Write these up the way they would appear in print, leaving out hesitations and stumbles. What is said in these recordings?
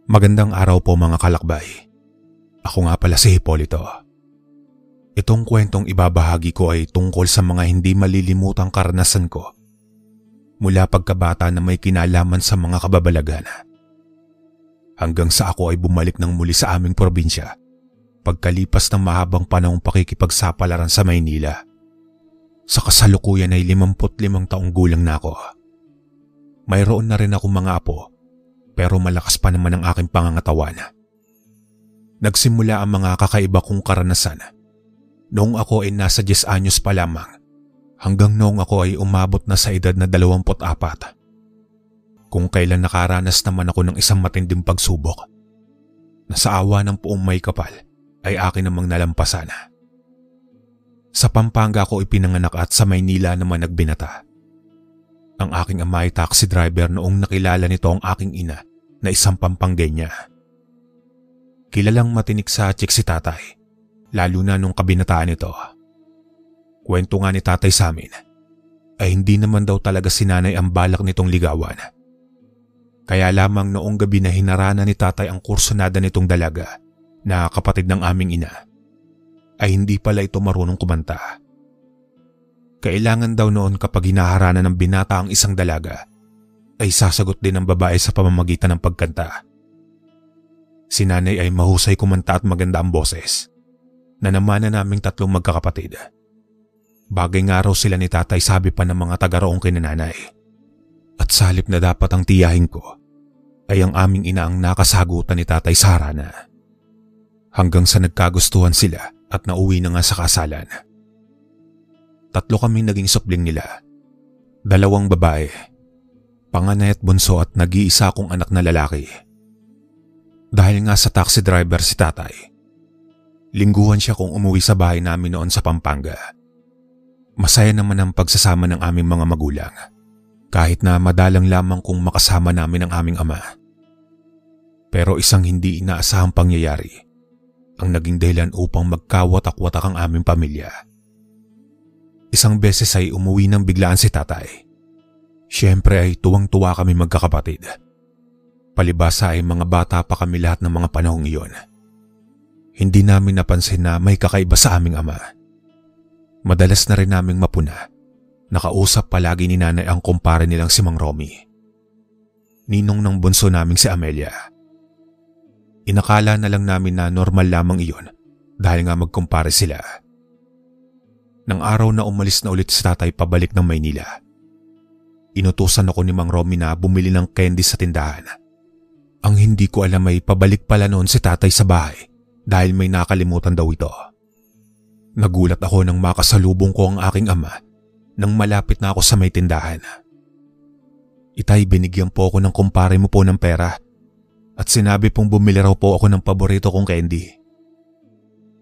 Magandang araw po mga kalakbay. Ako nga pala si Hipolito. Itong kwentong ibabahagi ko ay tungkol sa mga hindi malilimutang karanasan ko mula pagkabata na may kinalaman sa mga kababalagan. Hanggang sa ako ay bumalik ng muli sa aming probinsya pagkalipas ng mahabang panahong pakikipagsapalaran sa Maynila. Sa kasalukuyan ay 55 taong gulang na ako. Mayroon na rin akong mga apo pero malakas pa naman ang aking pangangatawan. Nagsimula ang mga kakaiba kong karanasan noong ako ay nasa 10 anyos pa lamang hanggang noong ako ay umabot na sa edad na 24. Kung kailan nakaranas naman ako ng isang matinding pagsubok na sa awa ng Poong may kapal ay akin namang nalampasan. Sa Pampanga ako ipinanganak at sa Maynila naman nagbinata. Ang aking ama ay taxi driver noong nakilala nito ang aking ina na isang Pampangenya. Kilalang matinik sa chick si tatay, lalo na nung kabinataan nito. Kwento nga ni tatay sa amin ay hindi naman daw talaga si nanay ang balak nitong ligawan. Kaya lamang noong gabi na hinarana ni tatay ang kursunada nitong dalaga na kapatid ng aming ina, ay hindi pala ito marunong kumanta. Kailangan daw noon kapag hinaharana ng binata ang isang dalaga, ay sasagot din ang babae sa pamamagitan ng pagkanta. Si nanay ay mahusay kumanta at maganda ang boses, na namana naming 3 magkakapatid. Bagay nga raw sila ni tatay sabi pa ng mga taga-roong kinananay. At sa halip na dapat ang tiyahin ko, ay ang aming ina ang nakasagutan ni tatay sa harana. Hanggang sa nagkagustuhan sila at nauwi na nga sa kasalan. 3 kaming naging supling nila. 2 babae, panganay at bunso at nag-iisa akong anak na lalaki. Dahil nga sa taxi driver si tatay, lingguhan siya kung umuwi sa bahay namin noon sa Pampanga. Masaya naman ang pagsasama ng aming mga magulang, kahit na madalang lamang kung makasama namin ang aming ama. Pero isang hindi inaasahang pangyayari ang naging dahilan upang magkawatak-watak ang aming pamilya. Isang beses ay umuwi ng biglaan si tatay. Siyempre ay tuwang-tuwa kami magkakapatid. Palibasa ay mga bata pa kami lahat ng mga panahong iyon. Hindi namin napansin na may kakaiba sa aming ama. Madalas na rin naming mapuna. Nakausap palagi ni nanay ang kumpare nilang si Mang Romy, ninong ng bunso naming si Amelia. Inakala na lang namin na normal lamang iyon dahil nga magkumpare sila. Nang araw na umalis na ulit si tatay pabalik ng Maynila, inutusan ako ni Mang Romy na bumili ng candy sa tindahan. Ang hindi ko alam ay pabalik pala noon si tatay sa bahay dahil may nakalimutan daw ito. Nagulat ako nang makasalubong ko ang aking ama nang malapit na ako sa may tindahan. Itay, binigyan po ako ng kumpare mo po ng pera at sinabi pong bumili raw po ako ng paborito kong candy.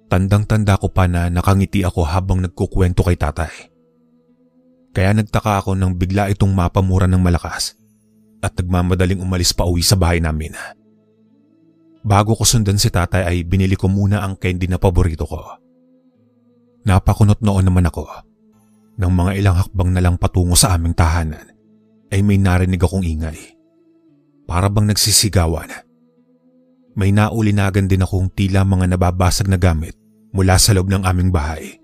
Tandang-tanda ko pa na nakangiti ako habang nagkukwento kay tatay. Kaya nagtaka ako nang bigla itong mapamura ng malakas at nagmamadaling umalis pa uwi sa bahay namin. Bago ko sundan si tatay ay binili ko muna ang candy na paborito ko. Napakunot noon naman ako. Nang mga ilang hakbang na lang patungo sa aming tahanan ay may narinig akong ingay. Para bang nagsisigawan. May naulinagan din akong tila mga nababasag na gamit mula sa loob ng aming bahay.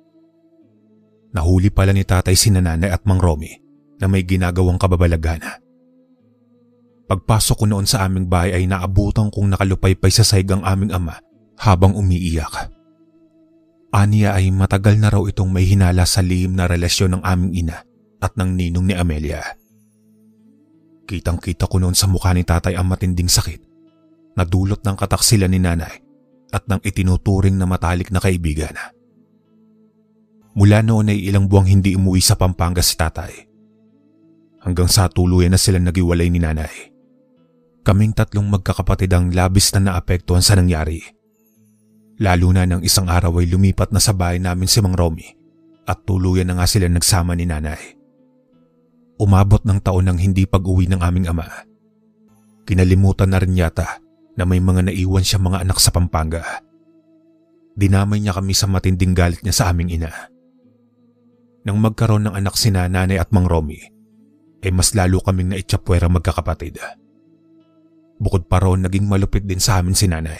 Nahuli pala ni tatay si nanay at Mang Romy na may ginagawang kababalaghan. Pagpasok ko noon sa aming bahay ay naabutan kong nakalupaypay sa sahig ang aming ama habang umiiyak. Aniya ay matagal na raw itong may hinala sa lihim na relasyon ng aming ina at ng ninong ni Amelia. Kitang-kita ko noon sa mukha ni tatay ang matinding sakit na dulot ng kataksilan ni nanay at ng itinuturing na matalik na kaibigan. Mula noon ay ilang buwang hindi umuwi sa Pampanga si tatay. Hanggang sa tuluyan na silang nagiwalay ni nanay. Kaming 3 magkakapatid ang labis na naapektuhan sa nangyari. Lalo na nang isang araw ay lumipat na sa bahay namin si Mang Romy at tuluyan na nga sila nagsama ni nanay. Umabot ng taon ng hindi pag-uwi ng aming ama. Kinalimutan na rin yata na may mga naiwan siya mga anak sa Pampanga. Dinamay niya kami sa matinding galit niya sa aming ina. Nang magkaroon ng anak sina nanay at Mang Romy, ay mas lalo kaming naitsapwera magkakapatid. Bukod pa roon, naging malupit din sa amin si nanay.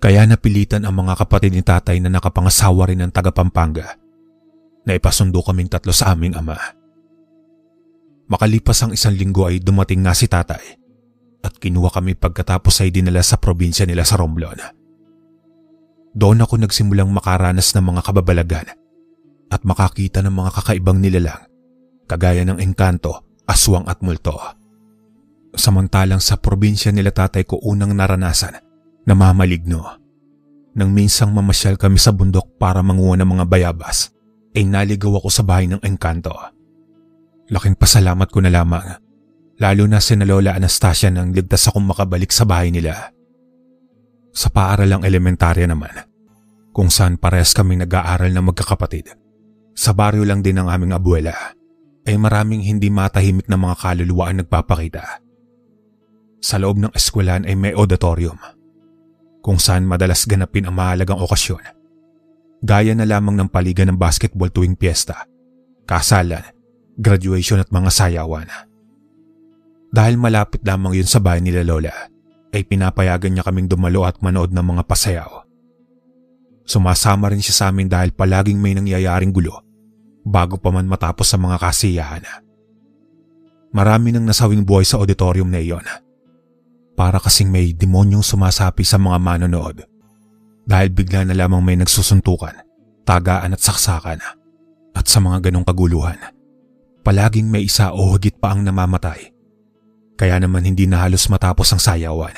Kaya napilitan ang mga kapatid ni tatay na nakapangasawa rin ng taga Pampanga na ipasundo kaming 3 sa aming ama. Makalipas ang 1 linggo ay dumating nga si tatay at kinuha kami pagkatapos ay dinala sa probinsya nila sa Romblon. Doon ako nagsimulang makaranas ng mga kababalagan at makakita ng mga kakaibang nilalang kagaya ng engkanto, aswang at multo. Samantalang sa probinsya nila tatay ko unang naranasan na mamaligno. Nang minsang mamasyal kami sa bundok para manguha ng mga bayabas, ay naligaw ako sa bahay ng engkanto. Laking pasalamat ko na lamang, lalo na si Lola Anastasia nang ligtas akong makabalik sa bahay nila. Sa paaralang elementarya naman, kung saan parehas kaming nag-aaral na magkakapatid, sa baryo lang din ng aming abuela, ay maraming hindi matahimik na mga kaluluwa ang nagpapakita. Sa loob ng eskwelahan ay may auditorium, kung saan madalas ganapin ang mahalagang okasyon, gaya na lamang ng paligan ng basketball tuwing piyesta, kasalan, graduation at mga sayawan. Dahil malapit lamang yun sa bahay nila Lola, ay pinapayagan niya kaming dumalo at manood ng mga pasayaw. Sumasama rin siya sa amin dahil palaging may nangyayaring gulo bago pa man matapos sa mga kasiyahan. Marami nang nasawing buhay sa auditorium na iyon. Para kasing may demonyong sumasapi sa mga manonood dahil bigla na lamang may nagsusuntukan, tagaan at saksakan. At sa mga ganong kaguluhan, palaging may isa o higit pa ang namamatay. Kaya naman hindi na halos matapos ang sayawan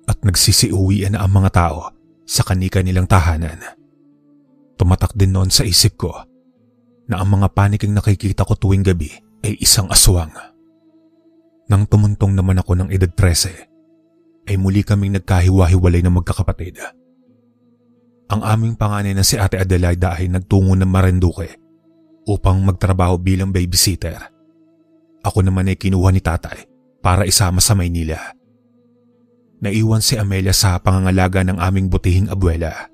at nagsisiuwian na ang mga tao sa kanika nilang tahanan. Tumatak din noon sa isip ko na ang mga paniking nakikita ko tuwing gabi ay isang aswang. Nang tumuntong naman ako ng edad 13, ay muli kaming nagkahiwa-hiwalay na magkakapatid. Ang aming panganay na si Ate Adelaida ay nagtungo ng Marinduque upang magtrabaho bilang babysitter. Ako naman ay kinuha ni tatay para isama sa Maynila. Naiwan si Amelia sa pangangalaga ng aming butihing abuela.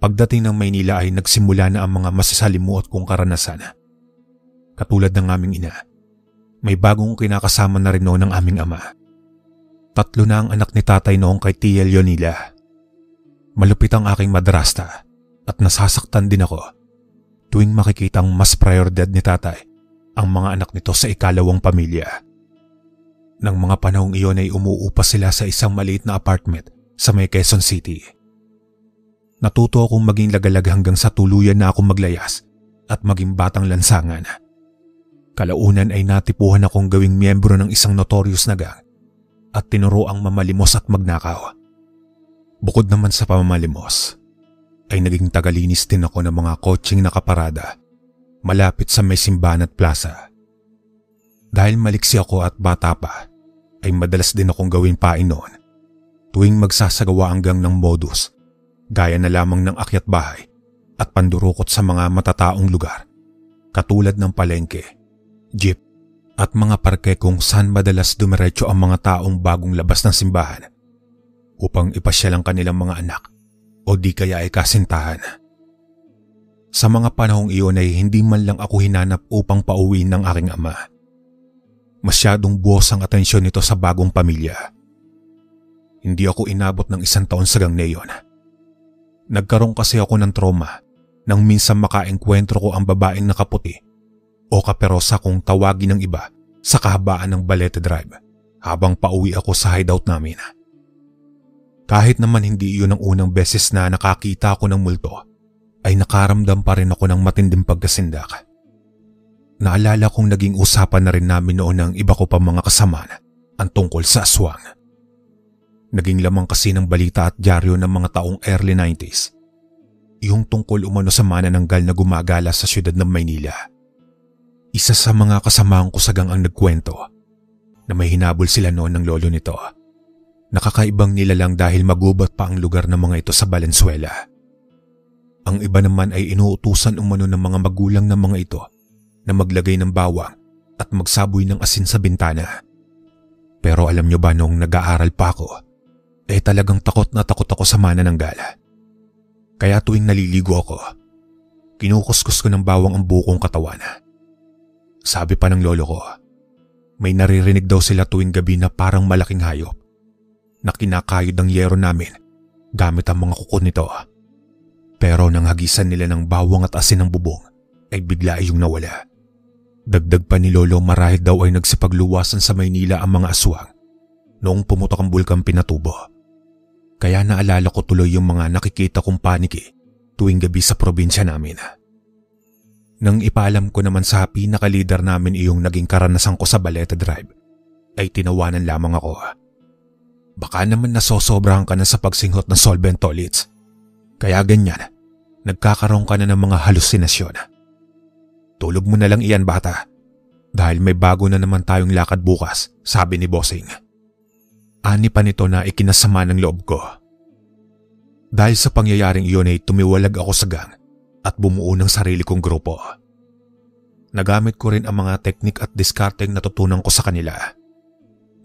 Pagdating ng Maynila ay nagsimula na ang mga masasalimuot kong karanasan. Katulad ng aming ina, may bagong kinakasama na rin noon ng aming ama. 3 na ang anak ni tatay noong kay Tia Leonila. Malupit ang aking madrasta at nasasaktan din ako tuwing makikitang mas prioridad ni tatay ang mga anak nito sa ikalawang pamilya. Nang mga panahong iyon ay umuupa sila sa isang maliit na apartment sa may Quezon City. Natuto akong maging lagalag hanggang sa tuluyan na akong maglayas at maging batang lansangan. Kalaunan ay natipuhan akong gawing miyembro ng isang notorious na gang at tinuroang mamalimos at magnakaw. Bukod naman sa pamamalimos, ay naging tagalinis din ako ng mga kotseng nakaparada malapit sa may simbahan at plaza. Dahil maliksi ako at bata pa, ay madalas din akong gawing pain noon tuwing magsasagawa ang gang ng modus, gaya na lamang ng akyat bahay at pandurukot sa mga matataong lugar katulad ng palengke, jeep at mga parke kung saan madalas dumiretso ang mga taong bagong labas ng simbahan upang ipasyal ang kanilang mga anak o di kaya ay kasintahan. Sa mga panahong iyon ay hindi man lang ako hinanap upang pauwiin ng aking ama. Masyadong buhos ang atensyon nito sa bagong pamilya. Hindi ako inabot ng 1 taon sa gang na iyon. Nagkaroon kasi ako ng trauma nang minsan makaengkwentro ko ang babaeng nakaputi o kaperosa kung tawagin ng iba sa kahabaan ng Balete Drive habang pauwi ako sa hideout namin. Kahit naman hindi iyon ang unang beses na nakakita ako ng multo, ay nakaramdam pa rin ako ng matinding pagkasindak. Naalala kong naging usapan na rin namin noon ng iba ko pa mga kasama ang tungkol sa aswang. Naging lamang kasi ng balita at dyaryo ng mga taong early 90s, yung tungkol umano sa manananggal na gumagala sa siyudad ng Maynila. Isa sa mga kasamahan ko sa gang ang nagkwento na may hinabol sila noon ng lolo nito. Nakakaibang nilalang dahil magubat pa ang lugar ng mga ito sa Valenzuela. Ang iba naman ay inuutusan umano ng mga magulang ng mga ito na maglagay ng bawang at magsaboy ng asin sa bintana. Pero alam nyo ba, noong nag-aaral pa ako, talagang takot na takot ako sa manananggal. Kaya tuwing naliligo ako, kinukuskus ko ng bawang ang buo kong katawan. Sabi pa ng lolo ko, May naririnig daw sila tuwing gabi na parang malaking hayop na kinakayod ang yero namin gamit ang mga kuko nito. Pero nang hagisan nila ng bawang at asin ng bubong ay bigla yung nawala. Dagdag pa ni Lolo, marahil daw ay nagsipagluwasan sa Maynila ang mga aswang noong pumutok ang bulkang Pinatubo. Kaya naalala ko tuloy yung mga nakikita kong paniki tuwing gabi sa probinsya namin. Nang ipaalam ko naman sa pinaka-leader namin iyong naging karanasan ko sa Balete Drive, ay tinawanan lamang ako. Baka naman nasosobrahan ka na sa pagsinghot ng solvent toilets. Kaya ganyan, nagkakaroon ka na ng mga halusinasyon. Tulog mo na lang iyan, bata. Dahil may bago na naman tayong lakad bukas, sabi ni Bossing. Ani pa nito na ikinasama ng loob ko. Dahil sa pangyayaring iyon ay tumiwalag ako sa gang at bumuo ng sarili kong grupo. Nagamit ko rin ang mga teknik at diskarteng natutunan ko sa kanila.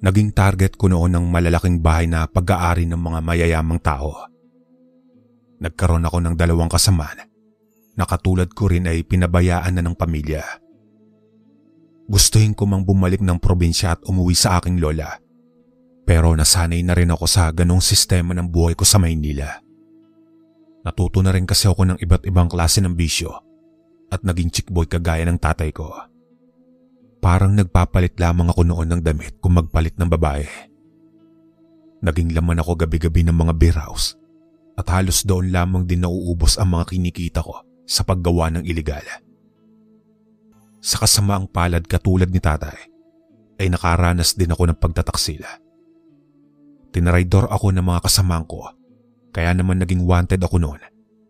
Naging target ko noon ng malalaking bahay na pag-aari ng mga mayayamang tao. Nagkaroon ako ng 2 kasamaan na katulad ko rin ay pinabayaan na ng pamilya. Gustuhin ko mang bumalik ng probinsya at umuwi sa aking lola. Pero nasanay na rin ako sa ganong sistema ng buhay ko sa Maynila. Natuto na rin kasi ako ng iba't ibang klase ng bisyo at naging chickboy kagaya ng tatay ko. Parang nagpapalit lamang ako noon ng damit kung magpalit ng babae. Naging laman ako gabi-gabi ng mga beer house at halos doon lamang din nauubos ang mga kinikita ko sa paggawa ng iligal. Sa kasamaang palad katulad ni tatay ay nakaranas din ako ng pagtataksila. Tinraidor ako ng mga kasamaang ko kaya naman naging wanted ako noon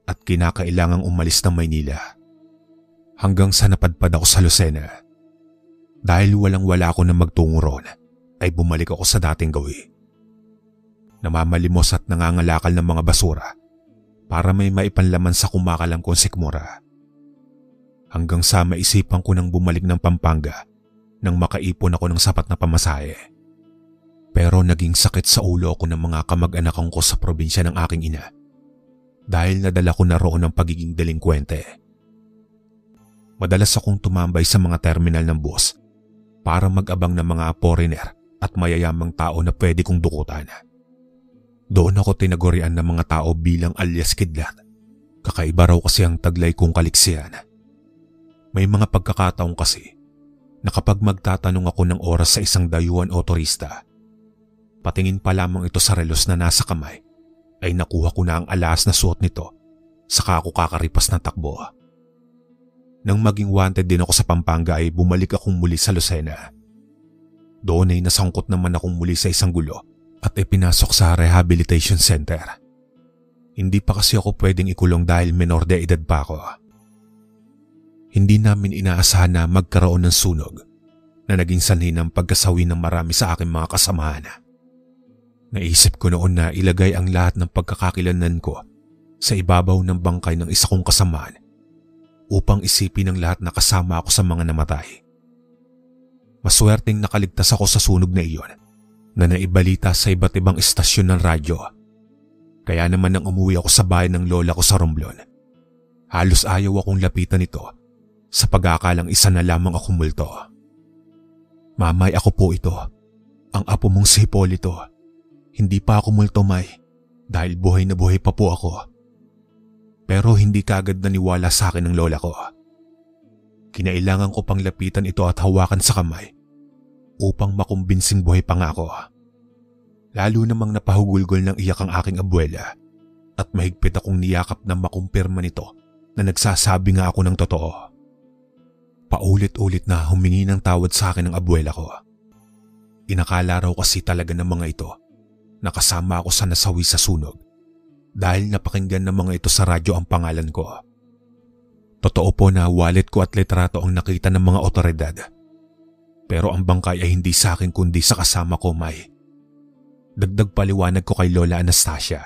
at kinakailangang umalis ng Maynila. Hanggang sa napadpad ako sa Lucena. Dahil walang-wala ako na magtungo roon ay bumalik ako sa dating gawi. Namamalimos at nangangalakal ng mga basura para may maipanlaman sa kumakalam kong sikmura. Hanggang sa maisipan ko nang bumalik ng Pampanga nang makaipon ako ng sapat na pamasahe. Pero naging sakit sa ulo ako ng mga kamag-anakan ko sa probinsya ng aking ina dahil nadala ko na roon ng pagiging delinkwente. Madalas akong tumambay sa mga terminal ng bus para mag-abang ng mga foreigner at mayayamang tao na pwede kong dukutan. Doon ako tinagurian ng mga tao bilang alias kidlat. Kakaiba raw kasi ang taglay kong kaliksiyan. May mga pagkakataon kasi na kapag magtatanong ako ng oras sa isang dayuhan o turista, patingin pa lamang ito sa relos na nasa kamay ay nakuha ko na ang alas na suot nito saka ako kakaripas ng takbo. Nang maging wanted din ako sa Pampanga ay bumalik akong muli sa Lucena. Doon ay nasangkot naman akong muli sa isang gulo at ipinasok sa rehabilitation center. Hindi pa kasi ako pwedeng ikulong dahil menor de edad pa ako. Hindi namin inaasahan na magkaroon ng sunog na naging sanhi ng pagkasawi ng marami sa aking mga kasamahan. Naisip ko noon na ilagay ang lahat ng pagkakakilanlan ko sa ibabaw ng bangkay ng isa kong kasamaan upang isipin ng lahat na kasama ako sa mga namatay. Maswerteng nakaligtas ako sa sunog na iyon na naibalita sa iba't ibang istasyon ng radyo. Kaya naman nang umuwi ako sa bahay ng lola ko sa Romblon, halos ayaw akong lapitan ito sa pag-aakalang isa na lamang akong multo. Mamay, ako po ito. Ang apo mong si Hipolito. Hindi pa ako multo, May, dahil buhay na buhay pa po ako. Pero hindi kaagad naniwala sa akin ng lola ko. Kinailangan ko pang lapitan ito at hawakan sa kamay upang makumbinsing buhay pa nga ako. Lalo namang napahugulgol ng iyak ang aking abuela at mahigpit akong niyakap na makumpirma nito na nagsasabi nga ako ng totoo. Paulit-ulit na humingi ng tawad sa akin ng abuela ko. Inakala raw kasi talaga ng mga ito na kasama ako sa nasawi sa sunog dahil napakinggan ng mga ito sa radyo ang pangalan ko. Totoo po na wallet ko at litrato ang nakita ng mga otoridad. Pero ang bangkay ay hindi sa akin kundi sa kasama ko, May. Dagdag paliwanag ko kay Lola Anastasia.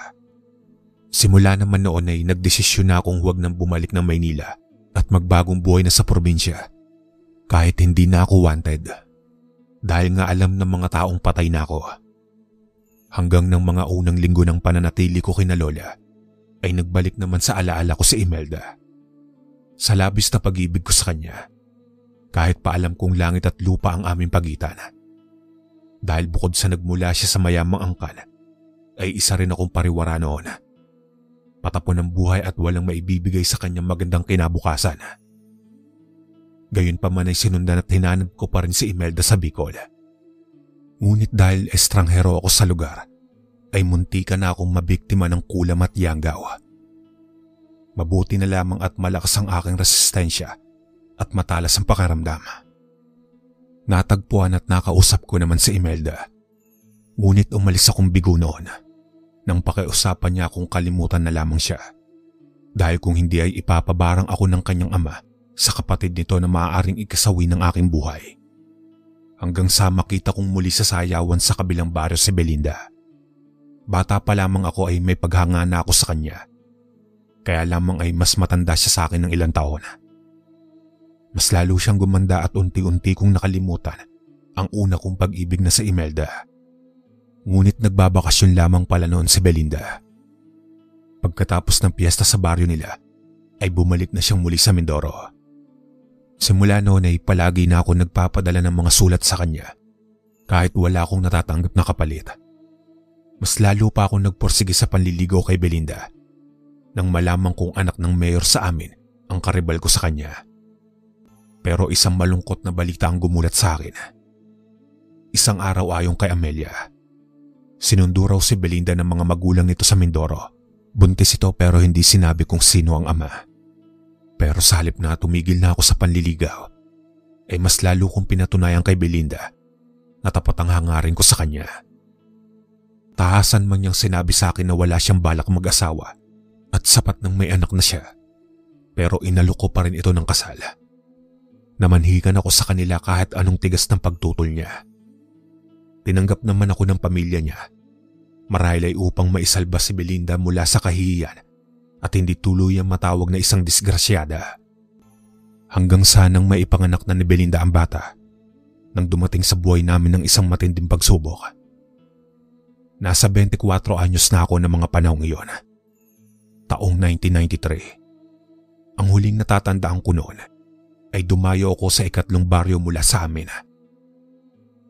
Simula naman noon ay nagdesisyon na akong huwag nang bumalik ng Maynila at magbagong buhay na sa probinsya kahit hindi na ako wanted. Dahil nga alam ng mga taong patay na ako. Hanggang ng mga unang linggo ng pananatili ko kina Lola ay nagbalik naman sa alaala ko si Imelda. Sa labis na pag-ibig ko sa kanya, kahit pa alam kong langit at lupa ang aming pagitan. Dahil bukod sa nagmula siya sa mayamang angkan, ay isa rin akong pariwara noon. Patapon ng buhay at walang maibibigay sa kanyang magandang kinabukasan. Gayunpaman ay sinundan at hinanap ko pa rin si Imelda sa Bicol. Ngunit dahil estranghero ako sa lugar, ay muntikan na akong mabiktima ng kulam at yanggaw. Mabuti na lamang at malakas ang aking resistensya at matalas ang pakiramdam. Natagpuan at nakausap ko naman si Imelda. Ngunit umalis akong bigo noon nang pakiusapan niya akong kalimutan na lamang siya. Dahil kung hindi ay ipapabarang ako ng kanyang ama sa kapatid nito na maaaring ikasawi ng aking buhay. Hanggang sa makita kong muli sa sayawan sa kabilang baryo si Belinda. Bata pa lamang ako ay may paghanga na ako sa kanya. Kaya lamang ay mas matanda siya sa akin ng ilang taon. Mas lalo siyang gumanda at unti-unti kong nakalimutan ang una kong pag-ibig na sa Imelda. Ngunit nagbabakasyon lamang pala noon si Belinda. Pagkatapos ng piyesta sa baryo nila, ay bumalik na siyang muli sa Mindoro. Simula noon ay palagi na ako nagpapadala ng mga sulat sa kanya kahit wala akong natatanggap na kapalit. Mas lalo pa akong nagporsige sa panliligaw kay Belinda nang malaman kong anak ng mayor sa amin ang karibal ko sa kanya. Pero isang malungkot na balita ang gumulat sa akin. Isang araw ayon kay Amelia, sinundo raw si Belinda ng mga magulang nito sa Mindoro. Buntis ito pero hindi sinabi kung sino ang ama. Pero sa halip na tumigil na ako sa panliligaw, ay mas lalo kong pinatunayan kay Belinda na tapat ang hangarin ko sa kanya. Tahasan man niyang sinabi sa akin na wala siyang balak mag-asawa at sapat nang may anak na siya, pero inalok ko pa rin ito ng kasal. Namanhikan ako sa kanila kahit anong tigas ng pagtutol niya. Tinanggap naman ako ng pamilya niya, marahil ay upang maisalba si Belinda mula sa kahihiyan at hindi tuluyang matawag na isang disgrasyada. Hanggang sanang maipanganak na ni Belinda ang bata nang dumating sa buhay namin ng isang matinding pagsubok. Nasa 24 anyos na ako ng mga panahong iyon. Taong 1993. Ang huling natatandaan ko noon ay dumayo ako sa ikatlong baryo mula sa amin.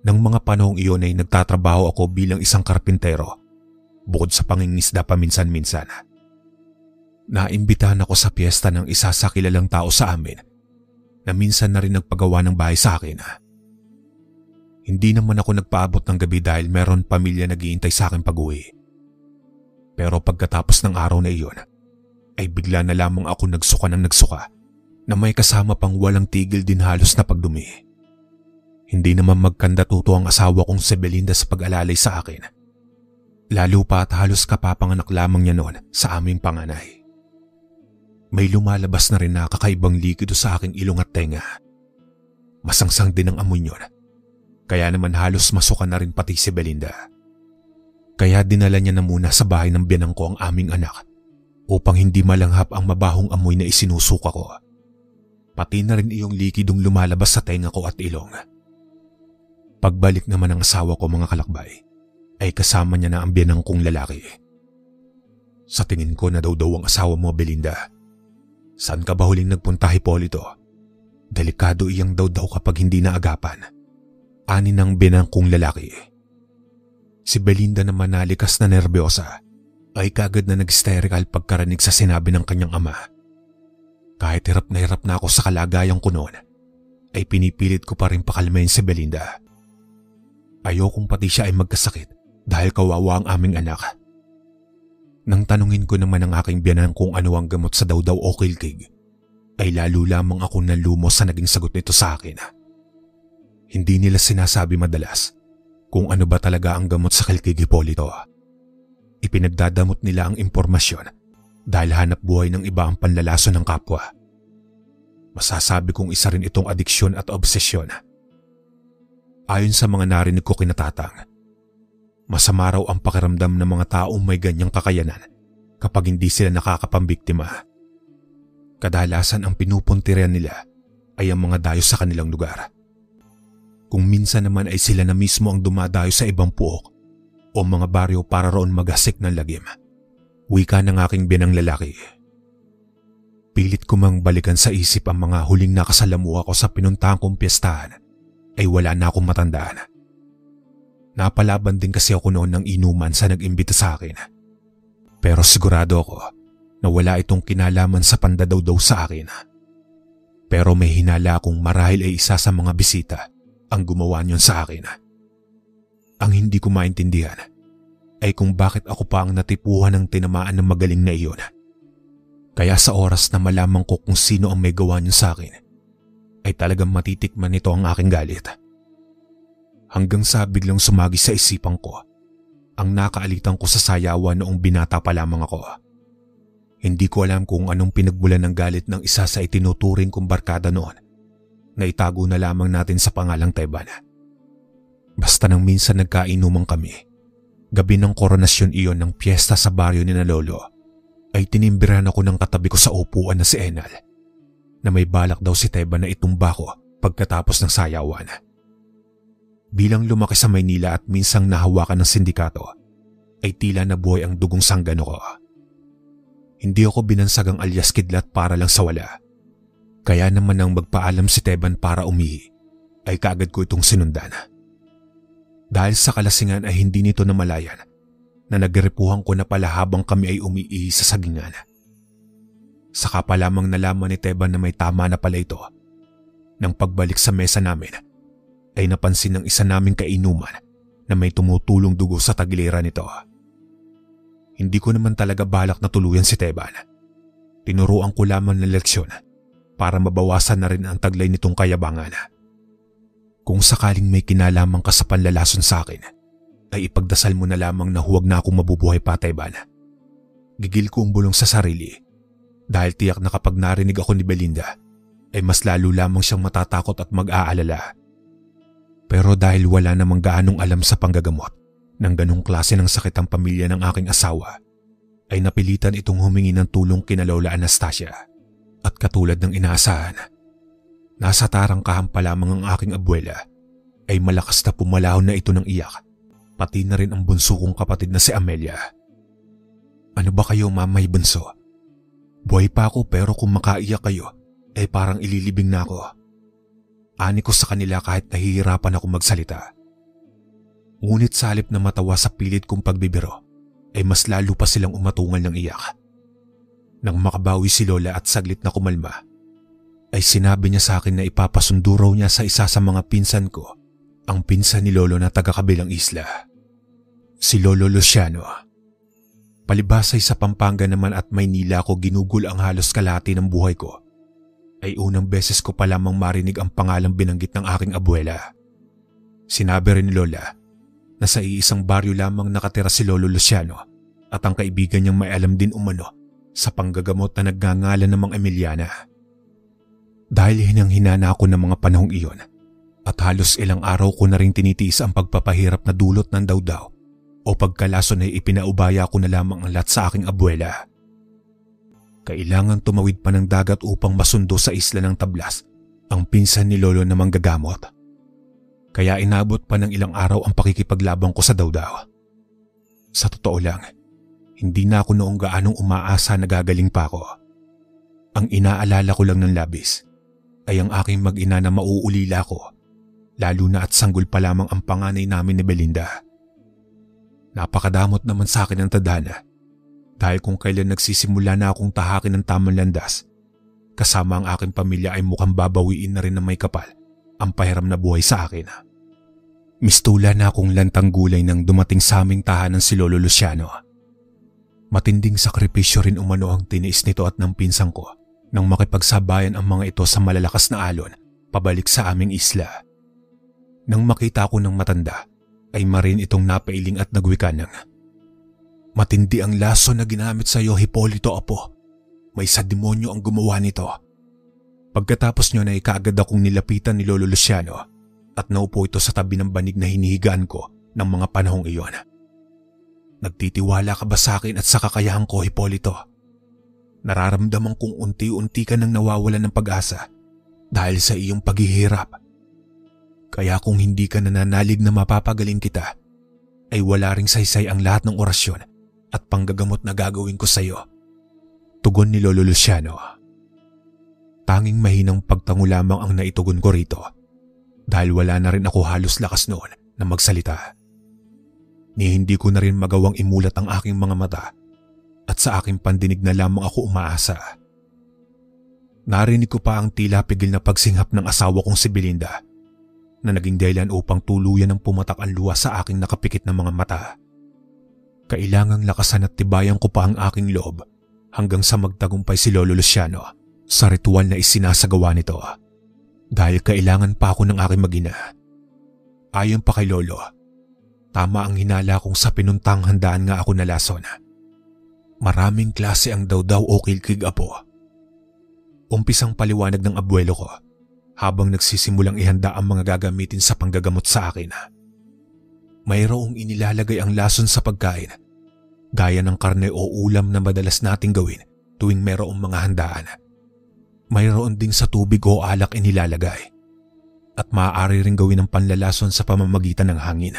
Nang mga panahong iyon ay nagtatrabaho ako bilang isang karpintero bukod sa pangingisda paminsan-minsan. Naimbitahan ako sa piyesta ng isa sa kilalang tao sa amin na minsan na rin nagpagawa ng bahay sa akin. Hindi naman ako nagpaabot ng gabi dahil meron pamilya naghihintay sa akin pag-uwi. Pero pagkatapos ng araw na iyon, ay bigla na lamang ako nagsuka ng nagsuka na may kasama pang walang tigil din halos na pagdumi. Hindi naman magkandatuto ang asawa kong si Belinda sa pag-alalay sa akin. Lalo pa at halos kapapanganak lamang niya noon sa aming panganay. May lumalabas na rin na kakaibang likido sa aking ilong at tenga. Masangsang din ang amoy niyon. Kaya naman halos masuka na rin pati si Belinda. Kaya dinala niya na muna sa bahay ng biyanang ko ang aming anak upang hindi malanghap ang mabahong amoy na isinusuka ko. Pati na rin iyong likidong lumalabas sa tenga ko at ilong. Pagbalik naman ng asawa ko mga kalakbay, ay kasama niya na ang biyanang kong lalaki. Sa tingin ko na daw ang asawa mo, Belinda. Saan ka ba huling nagpunta, Hipolito? Delikado iyang daw kapag hindi naagapan. Ani ng biyanang kong lalaki. Si Belinda naman na likas na nervyosa ay kagad na nag-hysterical pagkarinig sa sinabi ng kanyang ama. Kahit hirap na ako sa kalagayan ko noon, ay pinipilit ko pa rin pakalmahin si Belinda. Ayokong pati siya ay magkasakit dahil kawawa ang aming anak. Nang tanungin ko naman ang aking biyanan kung ano ang gamot sa dawdaw o kilkig, ay lalo lamang ako nalumos sa naging sagot nito sa akin. Hindi nila sinasabi madalas kung ano ba talaga ang gamot sa kilkig, Hipolito. Ipinagdadamot nila ang impormasyon dahil hanap buhay ng iba ang panlalaso ng kapwa. Masasabi kong isa rin itong adiksyon at obsesyon. Ayon sa mga narinig ko kinatatang, masama raw ang pakiramdam ng mga taong may ganyang kakayanan kapag hindi sila nakakapambiktima. Kadalasan ang pinupuntiran nila ay ang mga dayo sa kanilang lugar. Kung minsan naman ay sila na mismo ang dumadayo sa ibang puok o mga baryo para roon magasik ng lagim. Wika ng aking biyanang lalaki. pilit ko mang balikan sa isip ang mga huling nakasalamuha ko sa pinuntahan kong piyestahan, ay wala na akong matandaan. Napalaban din kasi ako noon ng inuman sa nag-imbita sa akin. Pero sigurado ako na wala itong kinalaman sa pandadawdaw sa akin. Pero may hinala akong marahil ay isa sa mga bisita ang gumawa niyon sa akin. Ang hindi ko maintindihan ay kung bakit ako pa ang natipuhan ng tinamaan ng magaling na iyon. Kaya sa oras na malaman ko kung sino ang may gawa niyo sa akin, ay talagang matitikman nito ang aking galit. Hanggang sa biglang sumagi sa isipan ko ang nakaalitan ko sa sayawan noong binata pa lamang ako. Hindi ko alam kung anong pinagbulan ng galit ng isa sa itinuturing kong barkada noon na itago na lamang natin sa pangalang Teban. Basta nang minsan nagkainuman kami, gabi ng koronasyon iyon ng piyesta sa baryo ni na Lolo, ay tinimbiran ako ng katabi ko sa upuan na si Enal, na may balak daw si Teban na itumba ko pagkatapos ng sayawan. Bilang lumaki sa Maynila at minsang nahawakan ng sindikato, ay tila nabuhay ang dugong sanggano ko. Hindi ako binansagang alias kidlat para lang sa wala. Kaya naman nang magpaalam si Teban para umihi, ay kaagad ko itong sinundan. Dahil sa kalasingan ay hindi nito namalayan na nagrepuhan ko na pala habang kami ay umiihi sa sagingan. Saka pa lamang nalaman ni Teban na may tama na pala ito. Nang pagbalik sa mesa namin, ay napansin ng isa naming kainuman na may tumutulong dugo sa tagiliran nito. Hindi ko naman talaga balak na tuluyan si Teban. Tinuruan ko lamang ng leksyon para mabawasan na rin ang taglay nitong kayabangan. Kung sakaling may kinalaman ka sa panlalason sa akin, ay ipagdasal mo na lamang na huwag na akong mabubuhay pa, Teban. Gigil ko ang bulong sa sarili dahil tiyak na kapag narinig ako ni Belinda, ay mas lalo lamang siyang matatakot at mag-aalala. Pero dahil wala namang gaanong alam sa panggagamot ng ganong klase ng sakit ang pamilya ng aking asawa, ay napilitan itong humingi ng tulong kina Lola Anastasia. At katulad ng inaasahan, nasa tarangkahan pa lamang ang aking abuela, ay malakas na pumalahon na ito ng iyak, pati na rin ang bunso kong kapatid na si Amelia. Ano ba kayo, mamay bunso? Buhay pa ako pero kung makaiyak kayo, ay parang ililibing na ako. Ani ko sa kanila kahit nahihirapan ako magsalita. Ngunit sa halip na matawa sa pilit kong pagbibiro, ay mas lalo pa silang umatungal ng iyak. Nang makabawi si Lola at saglit na kumalma, ay sinabi niya sa akin na ipapasundo raw niya sa isa sa mga pinsan ko, ang pinsan ni Lolo na taga-kabilang isla, si Lolo Luciano. Palibasay sa Pampanga naman at Maynila ko ginugol ang halos kalahati ng buhay ko, ay unang beses ko pa lamang marinig ang pangalang binanggit ng aking abuela. Sinabi rin ni Lola na sa iisang baryo lamang nakatira si Lolo Luciano at ang kaibigan niyang may alam din umano sa panggagamot na nagngangalan ng mga Emiliana. Dahil hinang-hinana ako ng mga panahong iyon at halos ilang araw ko na rin tinitiis ang pagpapahirap na dulot ng dawdaw o pagkalason ay ipinaubaya ko na lamang ang lahat sa aking abuela. Kailangan tumawid pa ng dagat upang masundo sa isla ng Tablas ang pinsan ni Lolo na manggagamot. Kaya inabot pa ng ilang araw ang pakikipaglabang ko sa dawdaw. Sa totoo lang, hindi na ako noong gaanong umaasa na gagaling pa ako. Ang inaalala ko lang ng labis ay ang aking mag-ina na mauulila ko, lalo na at sanggol pa lamang ang panganay namin ni Belinda. Napakadamot naman sa akin ang tadhana dahil kung kailan nagsisimula na akong tahakin ng tamang landas, kasama ang aking pamilya ay mukhang babawiin na rin ng may kapal ang pahiram na buhay sa akin. Mistula na akong lantang gulay nang dumating sa aming tahanan si Lolo Luciano. Matinding sakripisyo rin umano ang tiniis nito at ng pinsang ko nang makipagsabayan ang mga ito sa malalakas na alon pabalik sa aming isla. Nang makita ko ng matanda, ay marin itong napailing at nagwika ng, "Matindi ang laso na ginamit sa iyo, Hipolito, apo. May sa demonyo ang gumawa nito." Pagkatapos nyo na kaagad akong nilapitan ni Lolo Luciano at naupo ito sa tabi ng banig na hinihigaan ko ng mga panahong iyon. "Nagtitiwala ka ba sa akin at sa kakayahan ko, Hipolito? Nararamdaman kong unti-unti ka nang nawawalan ng pag-asa dahil sa iyong paghihirap. Kaya kung hindi ka nananalig na mapapagaling kita, ay wala ring saysay ang lahat ng orasyon at panggagamot na gagawin ko sa iyo." Tugon ni Lolo Luciano. Tanging mahinang pagtango lamang ang naitugon ko rito dahil wala na rin ako halos lakas noon na magsalita. Ni hindi ko na rin magawang imulat ang aking mga mata at sa aking pandinig na lamang ako umaasa. Narinig ko pa ang tila pigil na pagsinghap ng asawa kong si Belinda na naging dahilan upang tuluyan ng pumatak ang luha sa aking nakapikit na mga mata. Kailangang lakasan at tibayan ko pa ang aking loob hanggang sa magtagumpay si Lolo Luciano sa ritual na isinasagawa nito dahil kailangan pa ako ng aking mag-ina. Ayon pa kay Lolo, tama ang hinala kong sa pinuntang handaan nga ako nalason. Maraming klase ang daw o kilkig apo. Umpisang paliwanag ng abuelo ko habang nagsisimulang ihanda ang mga gagamitin sa panggagamot sa akin. Mayroong inilalagay ang lason sa pagkain, gaya ng karne o ulam na madalas nating gawin tuwing mayroong mga handaan. Mayroon ding sa tubig o alak inilalagay at maaari ring gawin ng panlalason sa pamamagitan ng hangin.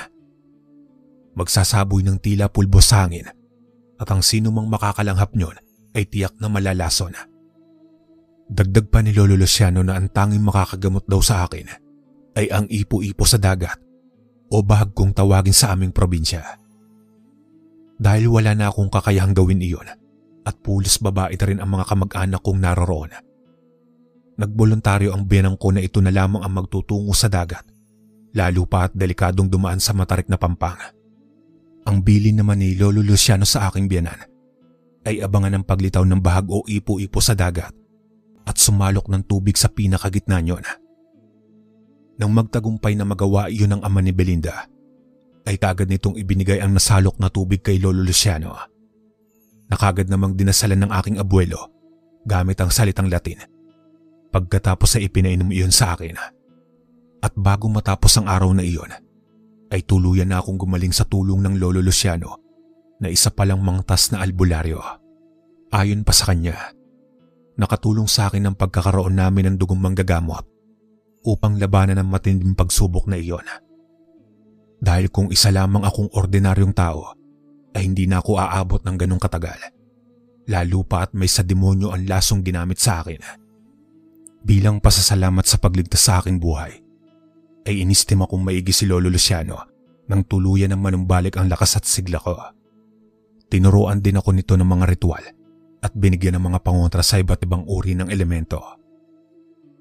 Magsasaboy ng tila pulbo sa hangin at ang sino mang makakalanghap nyon ay tiyak na malalason. Dagdag pa ni Lolo Luciano na ang tanging makakagamot daw sa akin ay ang ipo-ipo sa dagat o bahag kung tawagin sa aming probinsya. Dahil wala na akong kakayahang gawin iyon at pulos babae na rin ang mga kamag-anak kong naroroon, nagboluntaryo ang biyanang ko na ito na lamang ang magtutungo sa dagat, lalo pa at delikadong dumaan sa matarik na pampang. Ang bilin naman ni Lolo Luciano sa aking biyanan ay abangan ng paglitaw ng bahag o ipo-ipo sa dagat at sumalok ng tubig sa pinakagitna niyon. Nang magtagumpay na magawa iyon ng ama ni Belinda, ay kagad nitong ibinigay ang nasalok na tubig kay Lolo Luciano. Nakagad namang dinasalan ng aking abuelo gamit ang salitang Latin. Pagkatapos ay ipinainom iyon sa akin. At bago matapos ang araw na iyon, ay tuluyan na akong gumaling sa tulong ng Lolo Luciano na isa palang mangtas na albularyo. Ayon pa sa kanya, nakatulong sa akin ang pagkakaroon namin ng dugong manggagamot upang labanan ang matinding pagsubok na iyon. Dahil kung isa lamang akong ordinaryong tao, ay hindi na ako aabot ng ganong katagal, lalo pa at may sa demonyo ang lasong ginamit sa akin. Bilang pasasalamat sa pagligtas sa aking buhay, ay inistima kong maigi si Lolo Luciano nang tuluyan ng manumbalik ang lakas at sigla ko. Tinuruan din ako nito ng mga ritual at binigyan ng mga pangontra sa iba't ibang uri ng elemento.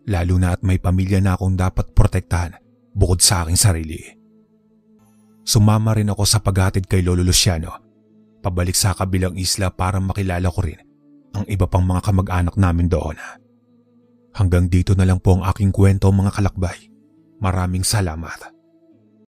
Lalo na at may pamilya na akong dapat protektahan bukod sa aking sarili. Sumama rin ako sa paghatid kay Lolo Luciano pabalik sa kabilang isla para makilala ko rin ang iba pang mga kamag-anak namin doon. Hanggang dito na lang po ang aking kwento, mga kalakbay. Maraming salamat.